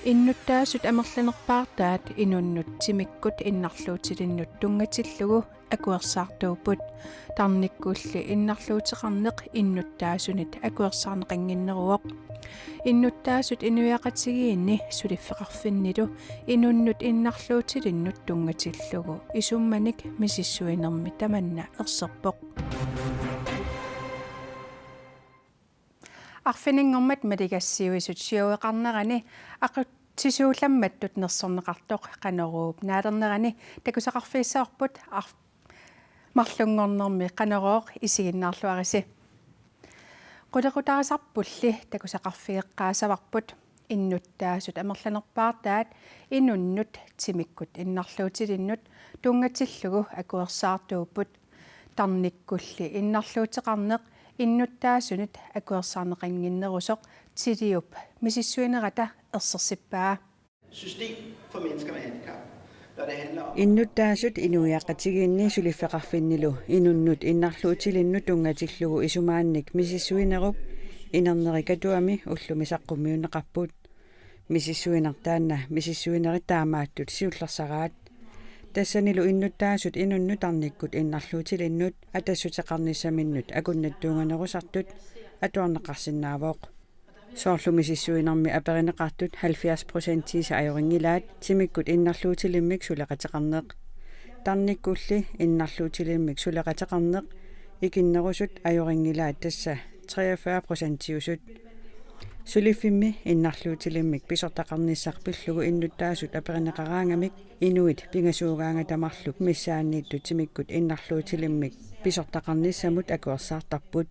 Innuttaasut amerlanerpaartaat inunnut timikkut innarluutilinnut tungatillugu akuersaartuuput tarnikkuulli innarluutiqarneq innuttaasunit akuersaarneqanginneruoq innuttaasut inuiaqatigiinni suliffeqarfinnilu inunnut innarluutilinnut tungatillugu isummanik misissuinermi tamanna erserpoq арфинингэрмат малигассиуисут сиуеқарнерани ақутсисууламматтут нерсорнеқартоқ қанерууп наалернерани такусақарфииссаорпут марлунгорнерми қанерооқ исигиннаарлуариси қулеқутарисарпулли такусақарфиеққаасаварпут иннуттаасут амерланерпаартаат инуннут тимиккут иннарлуутилиннут тунгатиллугу акуерсаартууппут тарниккулли иннарлуутеқарнеқ иннуттаасунит акуерсаарнеқангиннерусоқ тилиуп мисиссуинерата ерсерсиппаа System for mennesker med handicap. Når det handler om иннуттаасут инуиақатигиинни сулиффеқарфиннилу инуннут иннарлуутилиннут унгатиллугу исумаанник мисиссуинеруп инернерикатуами уллумисаққумиунеқарпут мисиссуинартаанна мисиссуинери таамааттут сиуллерсараат тассанилу иннуттаасут инуннутарниккут иннарлуутилиннут атассутеқарниссаминнут акуннаттуунганерусартут атуарнеқарсинаавооқ соорлумисиссуинарми аперинеқартут 70% аёрингилаат тимиккут иннарлуутилиммик сулеқатеқарнеқ тарниккулли иннарлуутилиммик сулеқатеқарнеқ икиннерусут аёрингилаат тасса 43% сулиффимми иннарлуутилиммик писортақарниссарпиллугу иннуттаасут аперинеқараангамик инуит пингасуугаанга тамарлук миссаанниитту тимиккут иннарлуутилиммик писортақарниссамут акуерсаартарпут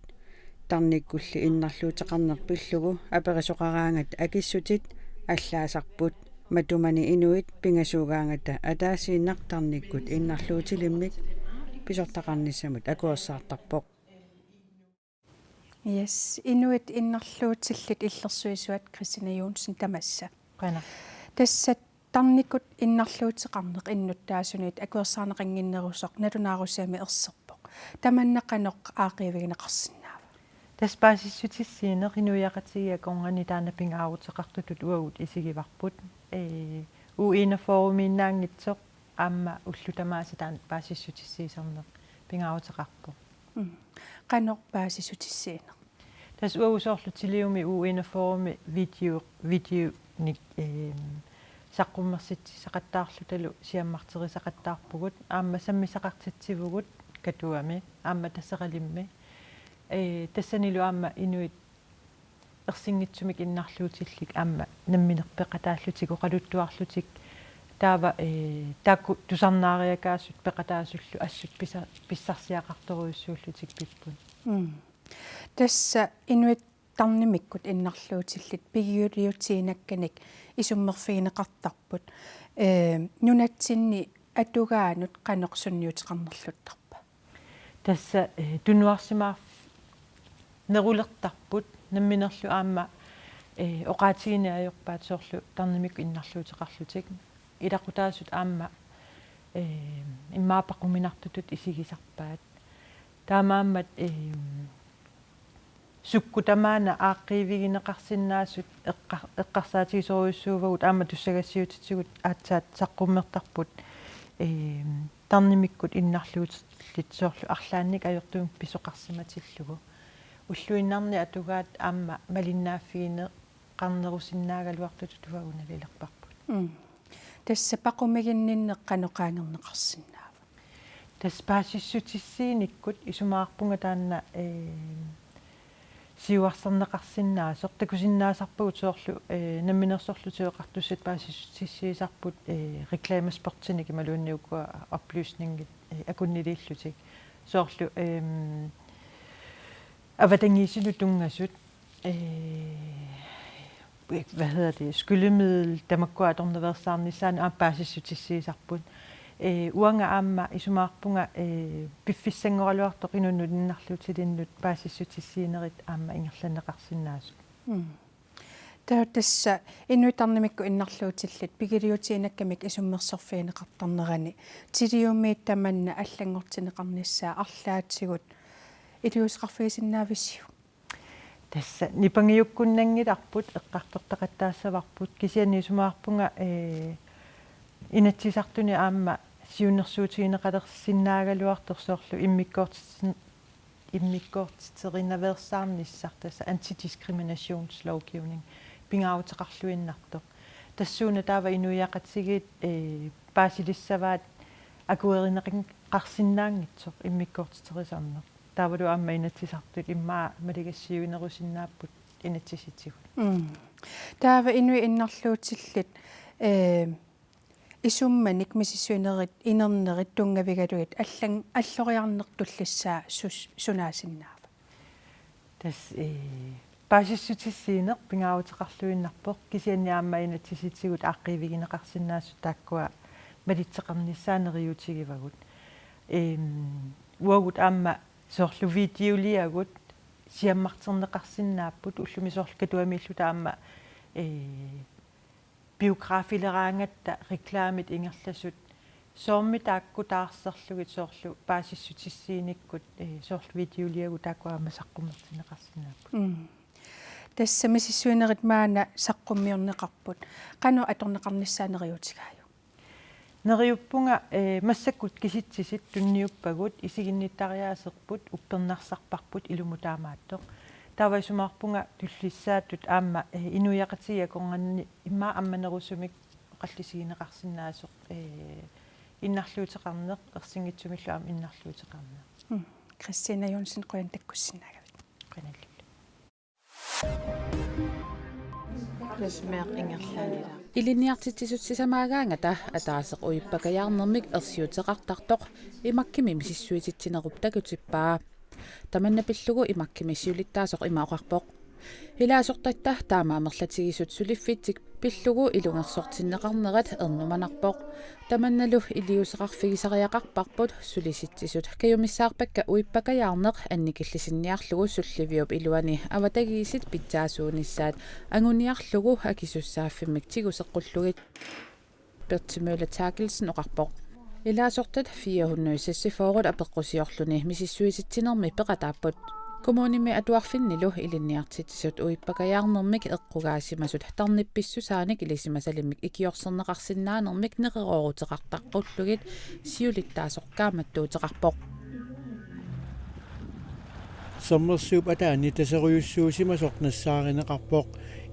тарниккулли иннарлуутеқарнерпиллугу аперисоқараангат акиссутит аллаасарпут матумани инуит пингасуугаангата атаасииннартарниккут иннарлуутилиммик писортақарниссамут акуерсаартарпоқ Yes, inuit innarluutillit illersuisuat Christina Jonsen tamassa. Qana. Tassa tarnikut innarluutiqarneq innuttaasunit akuersaarneqanginnerusoq nalunaarussaami erserpoq. Tamannaqanoq aaqiivigineqarsinnaava. Taspaasissutissiineq inuiaqatigiakorngani taanapingaarutеқартутут уагут исигиварпут уинафоруумииннаангитсоқ аама уллутамааса таан паассиссутиссиисернеқ пингаарутеқарпо. Qanoq paasissutissiineq. Tas uusooрлутилиуми уинафоруми видео ник саққуммерситси сақаттаарлуталу сиаммартерисақаттаарпугут аама саммисақартитсивугут катуами аама тассеқалимми тассанилу аама инуит ерсингитсумик иннарлуутиллик аама намминерпеқатааллутик оқалуттуарлутик таава таакку тусарнаариакаассут пеқатаасуллу ассут писсарсиақарторуйуссууллутик пиппун Tassa inuit tarnimikкут innarluutillit pigiuliutiinakkanik isummerfiineqartarput nunatsinni atugaanut qaneqsunniutiqarnerluttarpa тасса тунуарсимаар неруlertarput намминерлу аама оqaатигини аёрпаат соорлу тарнимик иннарлуутеқарлутик илақутаасут аама иммаапақуминартутут исигисарпаат таамааммат суккутамаана ааққиивигинеқарсиннаасут эққарсаатигисоруйуссуувагут аама туссагассиутитсигут аатсаат саққуммертарпут тарнимиккут иннарлуутиллит соорлу арлаанник аёртуум писоқарсиматиллугу уллуиннарни атугаат аама малиннааффигине қарнерусиннаагалуартуту туагуналилерпарпут Tassa paqumigиннинне qaноqaangернеқарсиннаава таспаасиссутиссииниккут исумаарпунга таанна сиуарсернеқарсиннаасоқ такусиннаасарпагут соорлу намминерсорлутиоқартуссат паасиссутиссиисарпут рекламаспортиники малуунниуккуа оплюснингит акуннилииллутик соорлу аватангиисилу тунгасут hvad hedder det skyllemiddel damakkuatornerversarnisaan aapaasissutissiisarput uanga aamma isumaarpunga piffissangorluartoq inunnutinnarlutilinnut paasissutissiinerit aamma ingerlaneqarsinnaasut tassa inuitarnimikku innarluutillit pigiliutiinakkamik isummersorfiineqartarnerani tiliumiit tamanna allangortineqarnissaa arlaatigut iliusqarfiisinnaavissuu Tässä nipangiukkunnangilarput eqqartortaqattaassavарput kisianniusumаарpunga inatsisartuni aamma siunnersuutigineqalersinnaagaluartorsoorlu immikkoortitserinaversaarnissar tassa antidiscriminationslovgivning pingaavutaqarluinnartoq tassuuna taava inuiaqatsigiit paasilissavaat akuerineqin qarsinnaangitsoq immikkoortiterisarneq taavalu aamma inatsisartut immaa maligassiuinerusinnaapпут inatsisitigut taava inui innarluutillit isummanik misissuinerit inernerit tungavigaluit alloriarnertullissaa sunaasinnaava tas paasissutissiineq pingaavutaqarluinnarpoq kisianniaamma inatsisitigut aaqiivigineqarsinnaasu taakkua malitseqarnissaaneriutigivagut uagut aamma soorlu videoliagut siammarterneqarsinnaapput ullumi soorlu katuamilluta aamma biografileraangatta reklaamit ingerlasut soormi taakku taarserlugit soorlu paasissutissiinikkut soorlu videoliagut taakku aamma saqqummertineqarsinnaapput tassa misissuinerit maana saqqummiorneqarput qanu atorneqarnissaaneriutigaaju neriuppunga massakkut kisitsisit tunniuppagut isiginnittariaaserput uppernarsarparput ilumutaamaattoq taavaisumaarpunga tullissaatut aamma inuiaqatigakonganni immaa ammanerusumik oqallisigineqarsinnaasoq innarluuteqarneq ersingitsumillu aam innarluuteqarneq Christina Jonsen qoyan takkussinnaagavit qanallu Resmeq ingerlaanila Iliniartitsisut sisamaagaangata ataaseq uippakajaarnermik ersiuteqartartoq imakkimi misissuititsinerup takutippaa tamanna pillugu imakkimi siulittaasoq imaoqarpoq ilaasortatta taamaamerlatigisut suliffittik pillugu ilungersortinneqarnerat ernumanarpoq tamannalu iliuseqarfigisariaqarparput sulisitsisut kayumissaarpakka uippakajaarneq annikillisinniarlugu sulliviup iluani avatagiisit pitsaasuunissaat anguniarlugu akisussaaffimik tiguseqqulluгит Bertimølle Terkelsen oqarpoq ilaasortat 400 forut apeqqusiorluni misissuisittinermi peqataapput kommunimi atuarfinnilu ilinniartitsisut uippakajaarnermik eqqugaasimasut tarnippissusaanik ilisimasalimik ikiorserneqarsinnaanermik neqerooruteqartaqqulluгит siulittaasoqqaamattuuteqarpoq sommersuup ataani taseruyussuusimasortnassaarinеqarpoq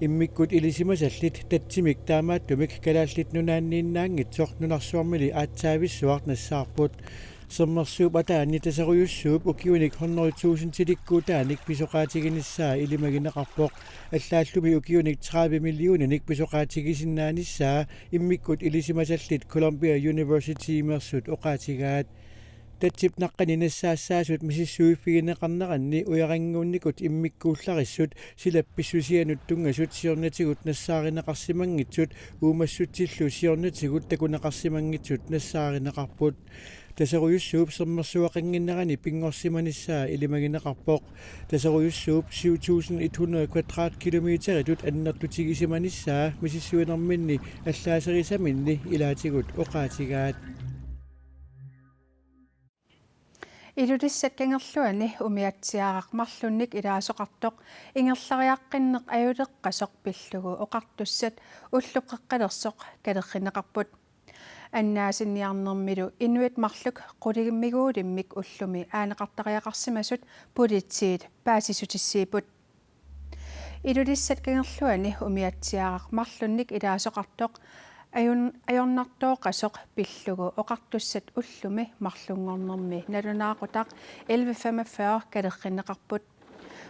immikkut ilisimasallit tatsimik taamaattumik kalaallit nunaanniinnaangitsoq nunarsuarmili aatsaavissuart nassaarput sommersuup ataani taseruyussuup ukiunik 100,000 tilikkuutaanik pisoqaatiginissaa ilimagineqarpoq allааллуми ukiunik 30 millioninik pisoqaatigisinnaanисsaa immikkut ilisimasallit Columbia University imersut oqaatigaat tatsip naqqani nassaassaassut misissuiffigineqarneranni uyaranguunnikut immikkuullarissut silappissusianut tungasut siornatigut nassaarinaqarsimangitsut uumassutsillu siornatigut takunaqarsimangitsut nassaarinaqarput taseruyussuup sommersuaqanginnerani pingorsimanissaa ilimagineqarpoq taseruyussuup 7100 kvadratkilometeritut annertutigisimanisaa misissuinerminni allaaserisaminnni ilaatigut oqaatigaat Iludissat kangerluani umiatsiaraqmarlunnik ilaasoqartoq ingerlariaqqinneq ajuleqqasoq pillugu oqartussat ulluqqaqqalersoq kalerrineqarput аннааsinniarnermilu inuit marluk quligimmiguulimmik ullumi aaneqartariaqarsimasut politiit paasisutissiiput iludissat kangerluani umiatsiaraqmarlunnik ilaasoqartoq ajornartooqasoq pillugu oqartussat ullumi marlungornermi nalunaaqutaq 11:45 kalerrineqarput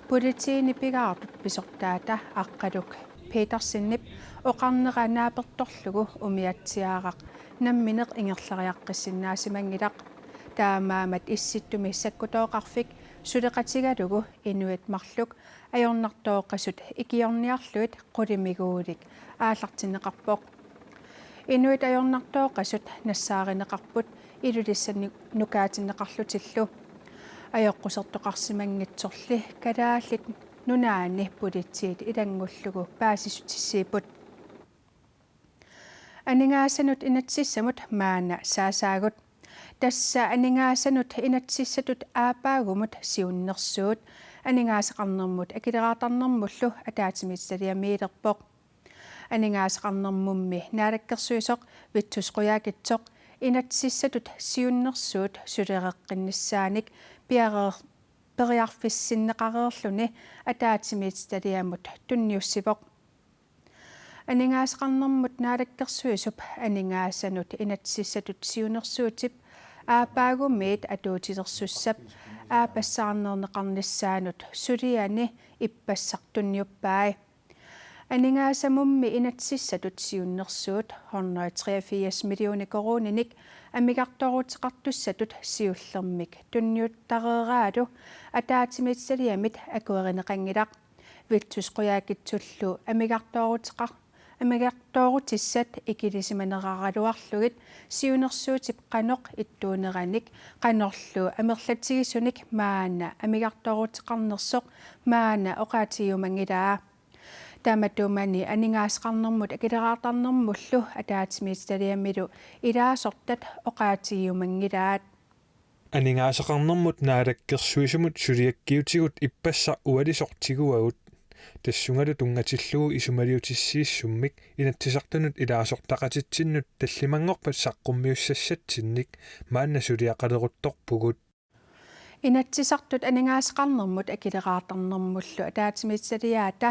politiini pigaartut pisortaata aqqaluk Petersinnip oqarneranaapertorlugu umiatsiaaraq nammineq ingerlariaqqissinnaasimanngilaq taamaamat issittumi sakkutooqarfik suleqatigalugu inuit marluk ajornartooqasut ikiorniarluit qulimiguulik aallartineqarpoq inuit ajornartooqasut nassaaриneqarput ilulissani nukaatineqarlutillu ajoqqusertoqarsimangitsorli kalaallit nunaani politiit ilangullugu paasisutissiiput aningaasanut inatsissamut maana saasaagut tassa aningaasanut inatsissatut aapaagumut siunnersuut анингаасеқарнэрмут акилераатарнэрмуллу атаатимиссалиамиилерпоқ анингаасеқарнэрмумми наалаккерсуисоқ витсусқуяакитсоқ инатсиссатут сиуннерсуут сулереққиннассааник периарфиссиннеқареерлүни атаатимитталиамут тунниуссивоқ анингаасеқарнэрмут наалаккерсуисуп анингаасанут инатсиссатут сиунерсуутип аапаагуммиит атуутилерсуссап аапассаарнернеқарниссаанут сулиани иппассартунниуппаи анингаасамумми инатсиссатут сиуннерсуут 183 миллиони коруниник амигарторутеқартуссатут сиуллермик тунниуттареераалу атаатимитсалиамит акуеринеқангилақ витсусқуяакитсуллу амигарторутиссат икилисиманераралуарлугит сиунерсуутип қаноқ иттуунераник қанорлу амерлатигисуник маана амигарторутеқарнерсоқ маана оқаатиумангилаа таматумани анингаасеқарнэрмут акилераартарнэрмуллу атаатимитталиамилу илаасортат оқаатиумангилаат анингаасеқарнэрмут наалаккерсуисумут сулиаккиутигут иппассар уалисортигуагут тассунгалу тунгатиллугу исумалиутиссииссуммик инатсисартунут илаасортақатитсиннут таллимангорпат саққуммиуссассатсинник маанна сулиақалерутторпугут инатсисартут анингаасеқарнэрмут акилераартарнэрмуллу атаатимитталиаата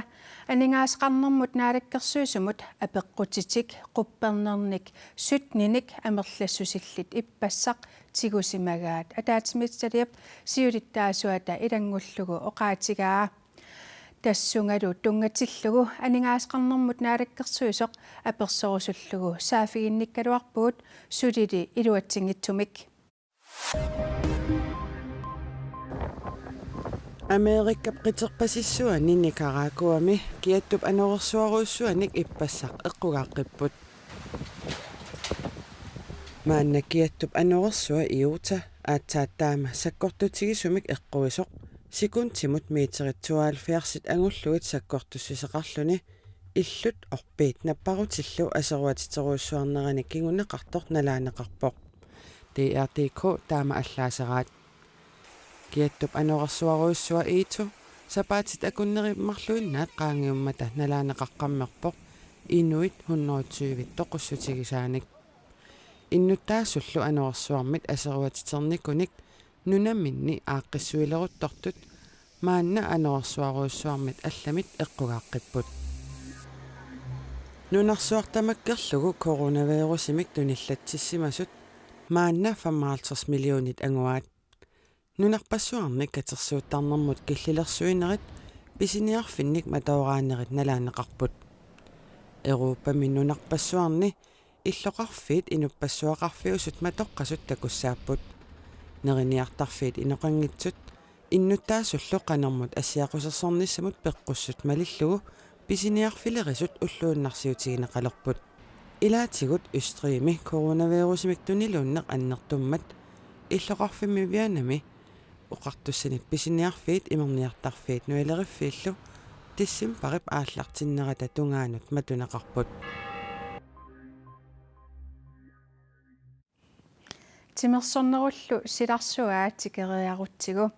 анингаасеқарнэрмут наалаккерсуисумут апеққутитик қуппернерник сутниник амерлассусиллит иппассақ тигусимагаат атаатимитталиап сиулиттаасуата илангуллугу оқаатигаа тассунгалу тунгатиллугу анингаасеқарнэрмут наалаккерсуисоқ аперсорусуллугу саафигинниккалуарпугут сулили илуатсингитсумик Amerikap qiterpasissuani Nicaraguami kiattup anorersuaruussuanik ippassaq eqqugaaqqipput maanna kiattup anorersuа iuta aatsaattaama sakkortutigisumik eqquisoq sikuntimut meeterittuaalfiarsit angulluit sakkortussiseqarluni illut orpiit napparutillu aseruatiteruussuarnerani kingunneqartoq nalaaneqarpoq DRDK taama allaaseраат kiattup anorersuaruussua iitu sapaatit akunnerimmarluinnaat qaangiummata nalaaneqaqqammerpoq inuit 120 toqussutigisaanik innutaasullu anorersuarmit aseruatiternikunik nunaminni aaqqissuileruttortut maanna anorersuaruussuarmit allamit eqqugaaqqipput nunarsuartamakkerlugu coronavirusimik tunillattissimasut maanna 55 millionit anguaat nunarpassuarnik katersuuttarnermut killilersuinerit pisiniarfinnik matawraanerit nalaaneqarput Europa minnunarpassuarni иллоқарфиит инуппассуақарфиусут матоққасут такуссааппут нериниартарфиит инеқангитсут иннуттаасуллу қанермут ассиақусерсорниссамут пеққуссут малиллугу писиниарфилерисут уллууннарсиутигинеқалерпут илаатигут устриими коронавирусимик тунилууннеқ аннертуммат иллоқарфимми вианами оқартуссаник писиниарфиит имерниартарфиит нуалериффииллу тиссим парип ааллартиннерата тунгаанут матунеқарпут тимерсорнеруллу силарсуаа тикериарутсигу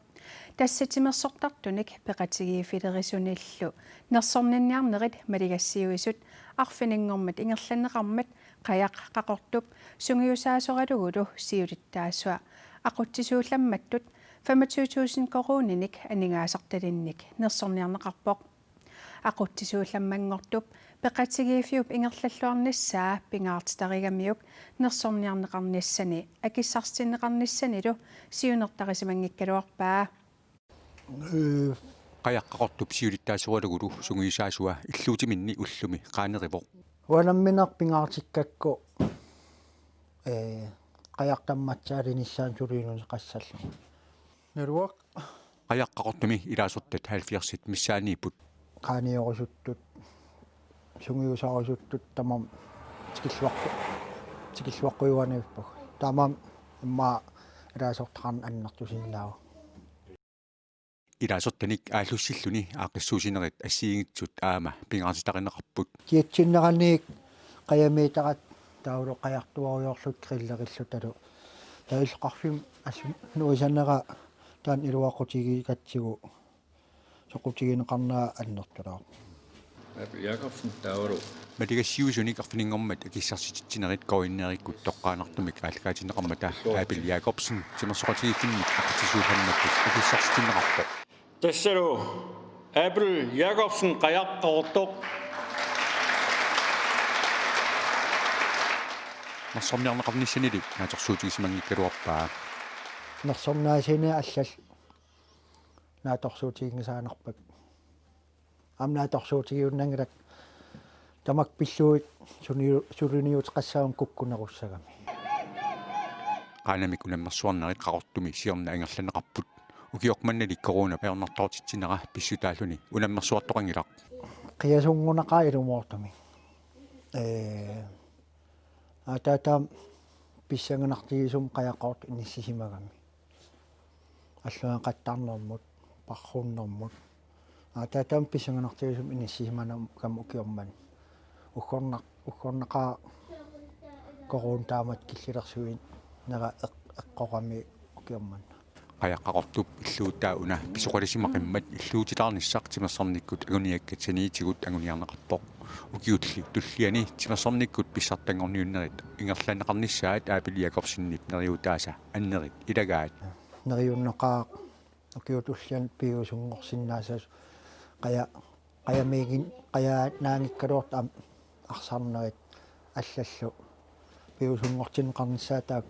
тасса тимерсортартуник пеқатигиифилерисуниллу нерсорнинниарнерит малигассиуисут арфинингормат ингерланеқармат қаяқ қақортуп сунгиусаасоралугулу сиулиттаасуа ақутсисуулламматтут 25,000 коруниник анингаасарталинник нерсорниарнеқарпоқ aqutsisuullammanngortup peqatigiifiup ingerlalluarnissaa pingaartitarigammiuk nersorniarneqarnissani akissarsinneqarnissanilu siunertarisimangikkaluarpaa qayaqqaqortup siulittaasualugulu sungiisaasua illuutiminni ullumi qaaneripoq walammineq pingaartikkakku qayaqqammatsaalinissaan suliinuni qassallu naluaq qayaqqaqortumi ilaasortat 70 missaaniiput qaaniorisuttut sungiusaarisuttut tamam tikilluaqquiuaniippug tamam imma ilaasortaqarn annertusinnaagu ilaasortanik aallussilluni aaqissuusinerit assiigitsut aama pingaartitarineqarput kiatsinneraniik qayamiitaqat taulu qajartuariorlut qillerillu talu tailqarfim nuisanera taan iluaqutigiikatsigu soqutigineqarnaa annertulaa Jakobsen Tauro. Малигассиусуник арфинингормат акиссарсититсинерит коиннериккут тоққаанартумик аалгаатинеқармата Абел Jakobsen симерсоқатигиффинник ақатисуухамматтут акиссарситиннеқарпо Тассару Abel Jakobsen қаяққортоқ нарсорниарнеқарниссанилик нааторсуутигисимангиккалуарпаа нерсорнаасине аллал нааторсуутигингсаанерпак амнааторсуутигиуннангилак тамак пиллуит сулуниутеқассаун куккунеруссагами qaanamik unammersuarnerit qaqortumi siorna angerlaneqarput ukiormannalik corona peornartortitsinera pissutaalluni unammersuartoqangilaq qiasuungunaqaa ilumuortumi атаатаам писсанганартигисум қаяққорт иниссисимагами аллуан қаттаарнэрмут парруннэрмут атаатаам писсанганартигисум иниссисиманам кам укиорман уггорнақаа корон таамат киллилерсуин нера эққорами укиорман qayaqqaqortup illuutaa una pisuqalissimaqimmat illuutitaarnissaq timersornikkut aguniakkatiniitigut aguniarneqarpoq ukiutli tulliani timersornikkut pissartangorniunnerit ingerlaneqarnissaat Abel Jakobsenip neriutaasa annerit ilagaat neriunneqaa ukiutullian piusungorsinnaasas qayamiigin qayaanaangikkaluort arsaarnerit аллаллу piusungortinneqarnissaataak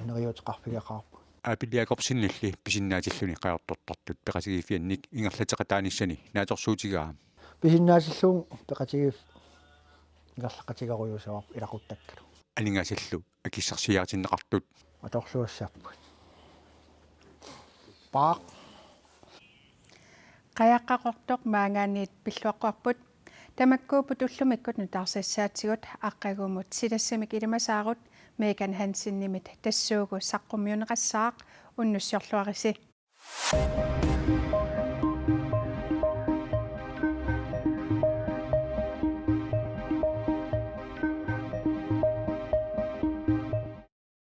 neriuteqarfigaqarpu Abel Jakobsenilli pisinnaatilluni qajartortartut peqasigiffiannik ingerlateqataanissani naatorsuutigaa pisinnaatillуун peqatigif ingerlaqatigaruйусавар ilaquttakkalu aningasallu akissarsiaartinneqartut atorluassapпут паа qayaqqaqortoq maangaaniit pilluaqqarput tamakkuuput ullumikкут nutaarsassaatsigут aqqagumut silassamik ilimasaagut Megan Hansen nimit tassuugu saqqummiuneqassaaq unnussiorluarisi